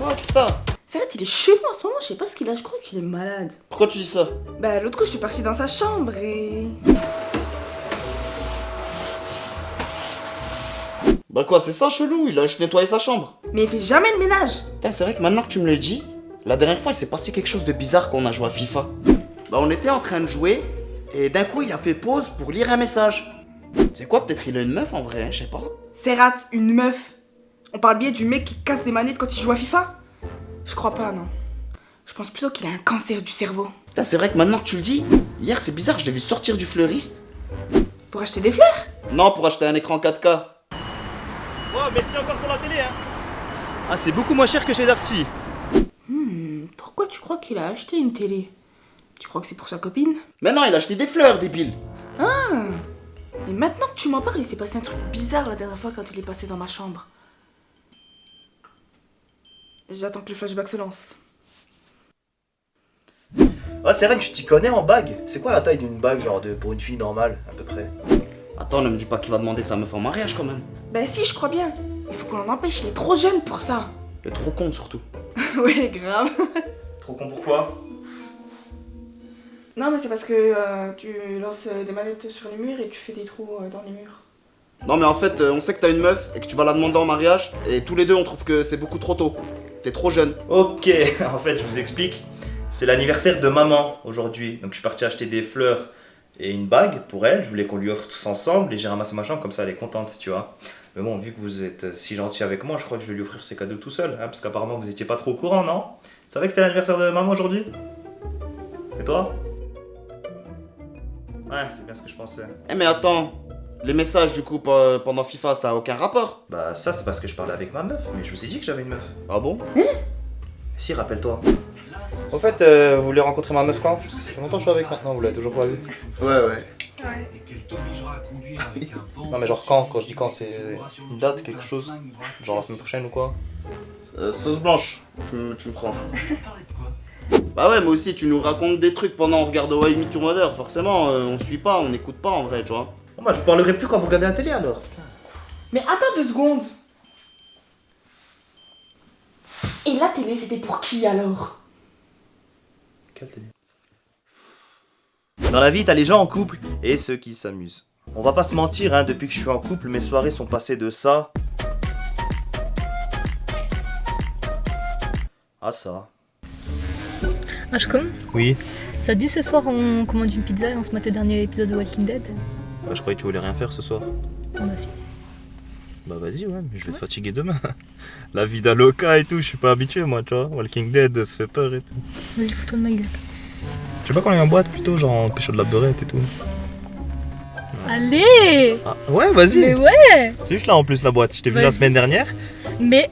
Quoi, qu'est-ce que t'as? C'est vrai, il est chelou en ce moment, je sais pas ce qu'il a, je crois qu'il est malade. Pourquoi tu dis ça? Bah l'autre coup je suis partie dans sa chambre et... Bah quoi, c'est ça chelou, il a juste nettoyé sa chambre. Mais il fait jamais le ménage. Putain, c'est vrai que maintenant que tu me le dis, la dernière fois il s'est passé quelque chose de bizarre quand on a joué à FIFA. Bah on était en train de jouer, et d'un coup il a fait pause pour lire un message. C'est quoi, peut-être il a une meuf en vrai, hein, je sais pas. Serrat, une meuf. On parle bien du mec qui casse des manettes quand il joue à FIFA? Je crois pas, non. Je pense plutôt qu'il a un cancer du cerveau. Putain, c'est vrai que maintenant que tu le dis, hier c'est bizarre, je l'ai vu sortir du fleuriste. Pour acheter des fleurs? Non, pour acheter un écran 4K. Oh, merci encore pour la télé, hein. Ah, c'est beaucoup moins cher que chez Darty. Pourquoi tu crois qu'il a acheté une télé? Tu crois que c'est pour sa copine? Mais non, il a acheté des fleurs, débile. Mais maintenant que tu m'en parles, il s'est passé un truc bizarre la dernière fois quand il est passé dans ma chambre. J'attends que le flashback se lance. Ah, c'est vrai que tu t'y connais en bague. C'est quoi la taille d'une bague, genre pour une fille normale, à peu près? Attends, ne me dis pas qu'il va demander sa meuf en mariage quand même. Bah si, je crois bien. Il faut qu'on l'en empêche, il est trop jeune pour ça. Il est trop con surtout. Ouais, grave. Trop con pourquoi? Non, mais c'est parce que tu lances des manettes sur les murs et tu fais des trous dans les murs. Non mais en fait, on sait que t'as une meuf et que tu vas la demander en mariage, et tous les deux on trouve que c'est beaucoup trop tôt. T'es trop jeune. Ok, en fait, je vous explique. C'est l'anniversaire de maman aujourd'hui. Donc, je suis parti acheter des fleurs et une bague pour elle. Je voulais qu'on lui offre tous ensemble et j'ai ramassé ma chambre, comme ça elle est contente, tu vois. Mais bon, vu que vous êtes si gentil avec moi, je crois que je vais lui offrir ses cadeaux tout seul. Hein, parce qu'apparemment, vous étiez pas trop au courant, non? Tu savais que c'était l'anniversaire de maman aujourd'hui? Et toi? Ouais, c'est bien ce que je pensais. Eh mais attends, les messages du coup pendant FIFA ça a aucun rapport? Bah, ça, c'est parce que je parlais avec ma meuf. Mais je vous ai dit que j'avais une meuf. Ah bon? Si, rappelle-toi. Au fait, vous voulez rencontrer ma meuf quand? Parce que ça fait longtemps que je suis avec maintenant, vous l'avez toujours pas vu. Ouais. Non mais genre quand je dis quand, c'est une date, quelque chose? Genre la semaine prochaine ou quoi? Sauce blanche, tu me prends. Bah ouais, moi aussi tu nous racontes des trucs pendant on regarde Why Me Your Mother, forcément on suit pas, on n'écoute pas en vrai, tu vois. Bon bah je vous parlerai plus quand vous regardez la télé alors. Mais attends 2 secondes. Et la télé, c'était pour qui alors? Quelle télé? Dans la vie, t'as les gens en couple et ceux qui s'amusent. On va pas se mentir, hein, depuis que je suis en couple, mes soirées sont passées de ça à ça. Ashcom, Oui. ça te dit ce soir on commande une pizza et on se mate le dernier épisode de Walking Dead? Bah, je croyais que tu voulais rien faire ce soir. Ah bah si. Bah vas-y, ouais, mais je vais te fatiguer demain. La vida loca et tout, je suis pas habitué moi, tu vois. Walking Dead, ça fait peur et tout. Vas-y, fous-toi de ma gueule. Tu veux pas qu'on aille en boîte plutôt, genre en pécho de la beurette et tout? Allez! Ah, ouais, vas-y. Mais ouais! C'est juste là en plus la boîte, je t'ai vu la Vas-y. semaine dernière. Mais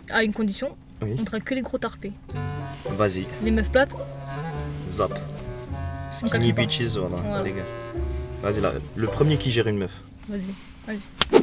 à une condition, Oui. on drague que les gros tarpés. Vas-y, Les meufs plates, zap. On Skinny calcule pas. bitches, voilà, Voilà. les gars. Vas-y là, le premier qui gère une meuf. vas-y.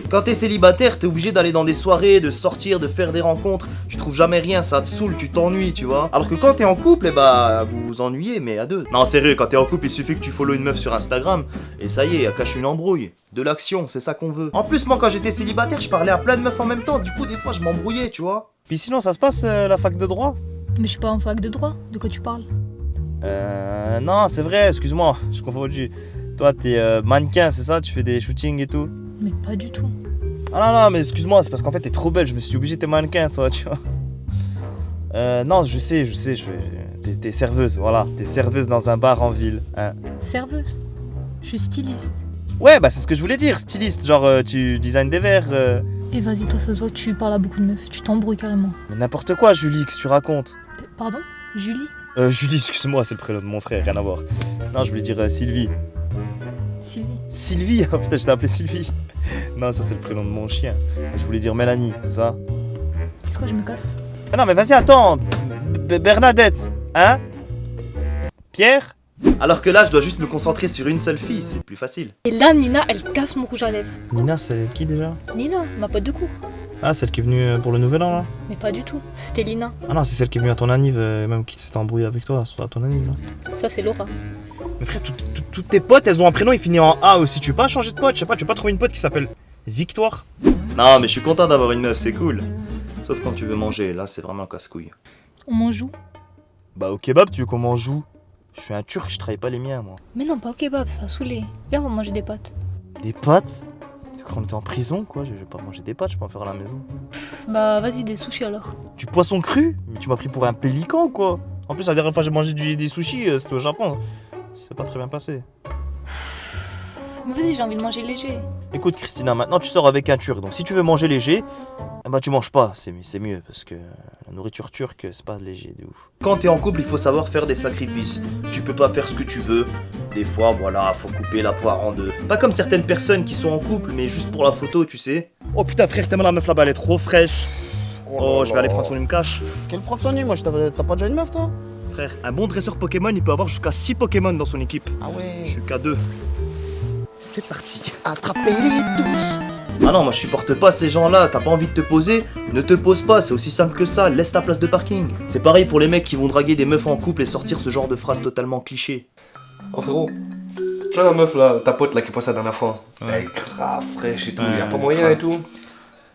Quand t'es célibataire, t'es obligé d'aller dans des soirées, de sortir, de faire des rencontres. Tu trouves jamais rien, ça te saoule, tu t'ennuies, tu vois. Alors que quand t'es en couple, eh bah, vous vous ennuyez, mais à deux. Non, sérieux, quand t'es en couple, il suffit que tu follow une meuf sur Instagram, et ça y est, elle cache une embrouille. De l'action, c'est ça qu'on veut. En plus, moi, quand j'étais célibataire, je parlais à plein de meufs en même temps, du coup, des fois, je m'embrouillais, tu vois. Puis sinon, ça se passe, la fac de droit? Mais je suis pas en fac de droit, de quoi tu parles? Non, c'est vrai, excuse-moi, je confonds. Toi, t'es mannequin, c'est ça? Tu fais des shootings et tout? Mais pas du tout. Ah non, mais excuse-moi, c'est parce qu'en fait t'es trop belle, je me suis dit obligé t'es mannequin toi, tu vois. Non, je sais, t'es serveuse, voilà, t'es serveuse dans un bar en ville, hein. Serveuse. Je suis styliste. Ouais, bah c'est ce que je voulais dire, styliste, genre tu designs des verres. Et vas-y, toi, ça se voit que tu parles à beaucoup de meufs, tu t'embrouilles carrément. Mais n'importe quoi, Julie, qu'est-ce que tu racontes? Pardon? Julie? Julie, excuse-moi, c'est le prénom de mon frère, rien à voir. Non, je voulais dire Sylvie. Sylvie. Sylvie? Oh putain, je t'ai appelé Sylvie. Non, ça c'est le prénom de mon chien. Je voulais dire Mélanie, c'est ça? C'est quoi, je me casse? Mais non, mais vas-y, attends. Bernadette, hein? Pierre? Alors que là, je dois juste me concentrer sur une seule fille, c'est plus facile. Et là, Nina, elle casse mon rouge à lèvres. Nina, c'est qui déjà? Nina, ma pote de cours. Ah, celle qui est venue pour le nouvel an là? Mais pas du tout, c'était Lina. Ah non, c'est celle qui est venue à ton anniv, même qui s'est embrouillée avec toi à ton anniv là. Ça, c'est Laura. Mais frère, toutes tes potes, elles ont un prénom, il finit en A aussi. Tu veux pas changer de pote? Je sais pas, tu veux pas trouver une pote qui s'appelle Victoire? Non, mais je suis content d'avoir une meuf, c'est cool. Sauf quand tu veux manger, là c'est vraiment casse-couille. On mange où? Bah au kebab, tu veux qu'on mange où? Je suis un turc, je travaille pas les miens moi. Mais non, pas au kebab, ça a saoulé. Viens, on va manger des pâtes. Des pâtes? T'as cru qu'on était en prison quoi? Je vais pas manger des pâtes, je peux en faire à la maison. Bah, vas-y, des sushis alors. Du poisson cru? Mais tu m'as pris pour un pélican quoi? En plus la dernière fois que j'ai mangé des sushis, c'était au Japon. C'est pas très bien passé. Mais vas-y, j'ai envie de manger léger. Écoute Christina, maintenant tu sors avec un turc, donc si tu veux manger léger, bah tu manges pas, c'est mieux, parce que la nourriture turque, c'est pas léger de ouf. Quand t'es en couple, il faut savoir faire des sacrifices. Tu peux pas faire ce que tu veux. Des fois, voilà, faut couper la poire en deux. Pas comme certaines personnes qui sont en couple, mais juste pour la photo, tu sais. Oh putain frère, t'aimes la meuf là-bas, elle est trop fraîche. Oh, je vais aller prendre son cache. Quel prendre son nez, moi, t'as pas déjà une meuf, toi? Frère, un bon dresseur Pokémon, il peut avoir jusqu'à 6 Pokémon dans son équipe. Ah ouais. Je suis qu'à 2. C'est parti. Attrapez-les tous. Ah non, moi je supporte pas ces gens-là, t'as pas envie de te poser, ne te pose pas, c'est aussi simple que ça, laisse ta place de parking. C'est pareil pour les mecs qui vont draguer des meufs en couple et sortir ce genre de phrases totalement clichés. Oh frérot, tu vois la meuf là, ta pote là qui passe la dernière fois, elle est grave fraîche et tout, y'a pas moyen et tout.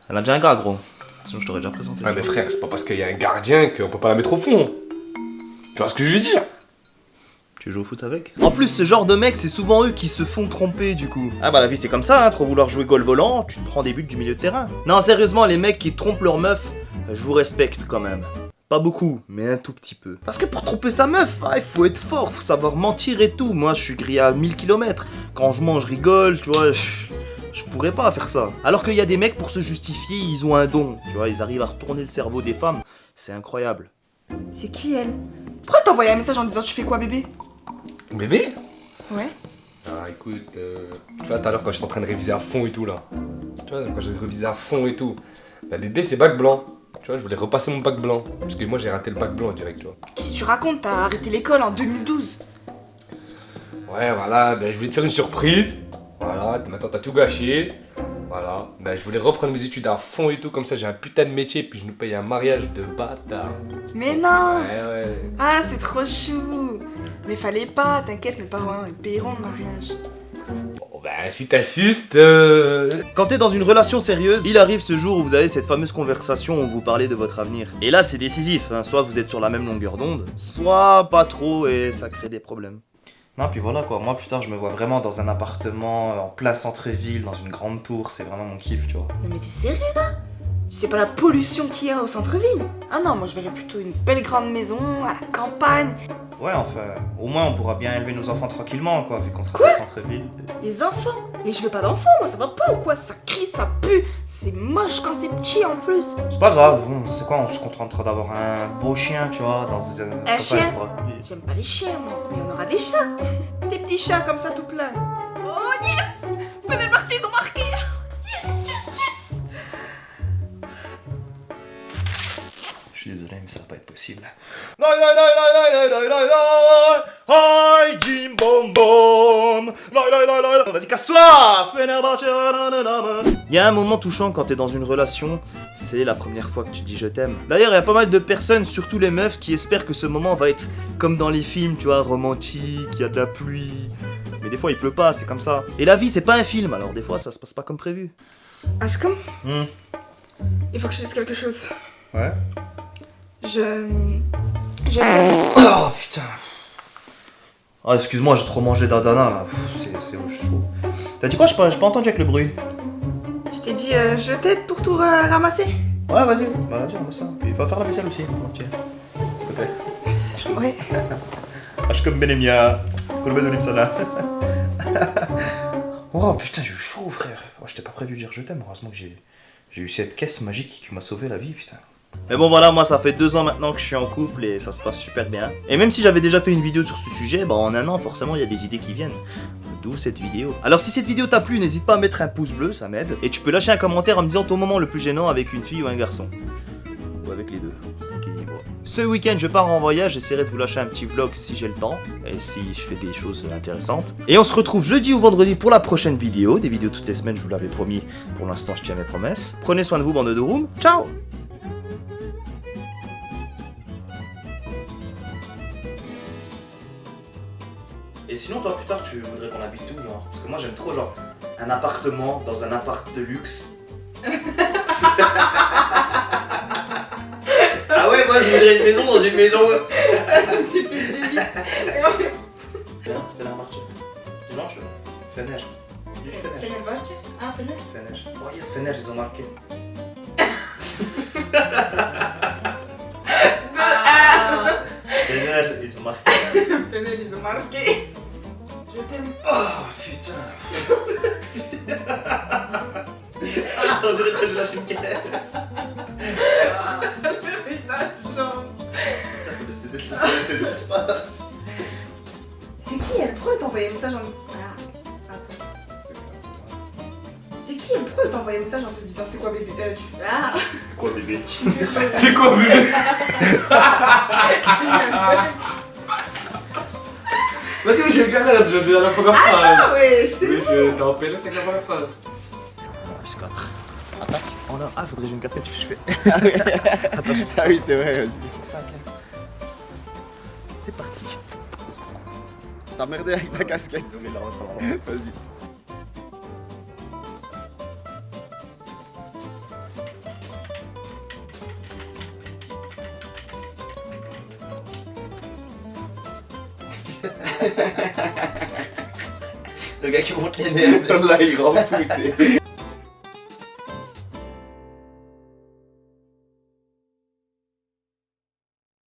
Elle a déjà un gars gros, sinon je t'aurais déjà présenté. Ouais mais frère, c'est pas parce qu'il y a un gardien qu'on peut pas la mettre au fond. Tu vois ce que je veux dire? Tu joues au foot avec? En plus, ce genre de mecs, c'est souvent eux qui se font tromper du coup. Ah bah la vie c'est comme ça, hein, trop vouloir jouer goal volant, tu te prends des buts du milieu de terrain. Non sérieusement, les mecs qui trompent leur meuf, je vous respecte quand même. Pas beaucoup, mais un tout petit peu. Parce que pour tromper sa meuf, il faut être fort, faut savoir mentir et tout. Moi je suis grillé à 1000 km. Quand je mange, je rigole, tu vois, je pourrais pas faire ça. Alors qu'il y a des mecs, pour se justifier, ils ont un don. Tu vois, ils arrivent à retourner le cerveau des femmes. C'est incroyable. C'est qui elle? Pourquoi t'as envoyé un message en disant tu fais quoi bébé? Bébé? Ouais. Ah écoute, tu vois tout à l'heure quand j'étais en train de réviser à fond et tout là. Tu vois, quand j'ai révisé à fond et tout. Bah bébé c'est bac blanc. Tu vois, je voulais repasser mon bac blanc. Parce que moi j'ai raté le bac blanc direct, tu vois. Qu'est-ce que tu racontes? T'as arrêté l'école en 2012. Ouais voilà, bah je voulais te faire une surprise. Voilà, maintenant t'as tout gâché. Voilà, bah je voulais reprendre mes études à fond et tout, comme ça j'ai un putain de métier, puis je nous paye un mariage de bâtard. Mais non! Ouais. Ah, c'est trop chou! Mais fallait pas, t'inquiète, mes parents ils payeront le mariage. Bon bah si t'insistes. Quand t'es dans une relation sérieuse, il arrive ce jour où vous avez cette fameuse conversation où vous parlez de votre avenir. Et là c'est décisif, hein. Soit vous êtes sur la même longueur d'onde, soit pas trop et ça crée des problèmes. Non, puis voilà quoi, moi plus tard je me vois vraiment dans un appartement en plein centre-ville, dans une grande tour, c'est vraiment mon kiff, tu vois. Non mais t'es sérieux là? Tu sais pas la pollution qu'il y a au centre-ville? Ah non, moi je verrais plutôt une belle grande maison, à la campagne. Ouais, enfin, au moins on pourra bien élever nos enfants tranquillement quoi, vu qu'on sera Quoi dans le centre-ville. Les enfants? Mais je veux pas d'enfants, moi ça va pas ou quoi? Ça crie, ça pue, c'est moche quand c'est petit en plus. C'est pas grave, c'est quoi, on se contentera d'avoir un beau chien, tu vois, dans un chien? il pourra courir. J'aime pas les chiens moi, mais on aura des chats. Des petits chats comme ça tout plein. Oh yes! Femelle partie, ils ont marqué! Yes! Je suis désolé, mais ça va pas être possible. Vas-y, casse-toi! Il y a un moment touchant quand t'es dans une relation, c'est la première fois que tu dis je t'aime. D'ailleurs, il y a pas mal de personnes, surtout les meufs, qui espèrent que ce moment va être comme dans les films, tu vois, romantique, il y a de la pluie. Mais des fois, il pleut pas, c'est comme ça. Et la vie, c'est pas un film, alors des fois, ça se passe pas comme prévu. Ashcom, il faut que je dise quelque chose. Ouais. Je Oh putain. Ah, excuse-moi, j'ai trop mangé d'Adana là. C'est chaud. T'as dit quoi? J'ai pas entendu avec le bruit. Je t'ai dit, je t'aide pour tout ramasser. Ouais, vas-y, on va ça. Puis il va faire la vaisselle aussi, entier. S'il te plaît. Ouais. Ashkom Benemia. Kolbedolim Salah. Oh putain, j'ai eu chaud, frère. Oh, je t'ai pas prévu de dire je t'aime. Heureusement que j'ai eu cette caisse magique qui m'a sauvé la vie, putain. Mais bon voilà, moi ça fait 2 ans maintenant que je suis en couple et ça se passe super bien. Et même si j'avais déjà fait une vidéo sur ce sujet, bah en un an forcément il y a des idées qui viennent. D'où cette vidéo. Alors si cette vidéo t'a plu, n'hésite pas à mettre un pouce bleu, ça m'aide. Et tu peux lâcher un commentaire en me disant ton moment le plus gênant avec une fille ou un garçon. Ou avec les deux. Ce week-end je pars en voyage, j'essaierai de vous lâcher un petit vlog si j'ai le temps. Et si je fais des choses intéressantes. Et on se retrouve jeudi ou vendredi pour la prochaine vidéo. Des vidéos toutes les semaines, je vous l'avais promis. Pour l'instant je tiens mes promesses. Prenez soin de vous, bande de room. Ciao. Et sinon, toi, plus tard, tu voudrais qu'on habite où, genre? Parce que moi, j'aime trop, genre, un appartement dans un appart de luxe. dirait une maison dans une maison. C'est plus de vite. Fais-la marcher. Dimanche, Feneige. Dis Feneige. Fais le vache, ah, fais-le. Feneige. Oh yes, Feneige, ils ont marqué. Feneige, ils ont marqué. Fais-le, ils ont marqué. Je t'aime. Oh putain. On dirait que je lâche une caisse. C'est de l'espace. C'est qui elle? Pourquoi elle t'a envoyé un message en. Ah, attends. C'est qui elle? Pourquoi elle t'a envoyé un message en te disant c'est quoi bébé? Tu fais ah! C'est quoi bébé? C'est quoi, bébé? Vas-y, mais j'ai le galère, je dis à la première phrase. Ah ouais, je sais. Oui, je t'ai rappelé, c'est la première phrase. C'est 4. Attaque. On a. Ah, faudrait que j'ai une casquette, je fais. Ah oui, c'est vrai, vas-y. C'est parti. T'as merdé avec ta casquette. Vas-y. C'est le gars qui monte les nerfs. Là, il rend fou, tu sais.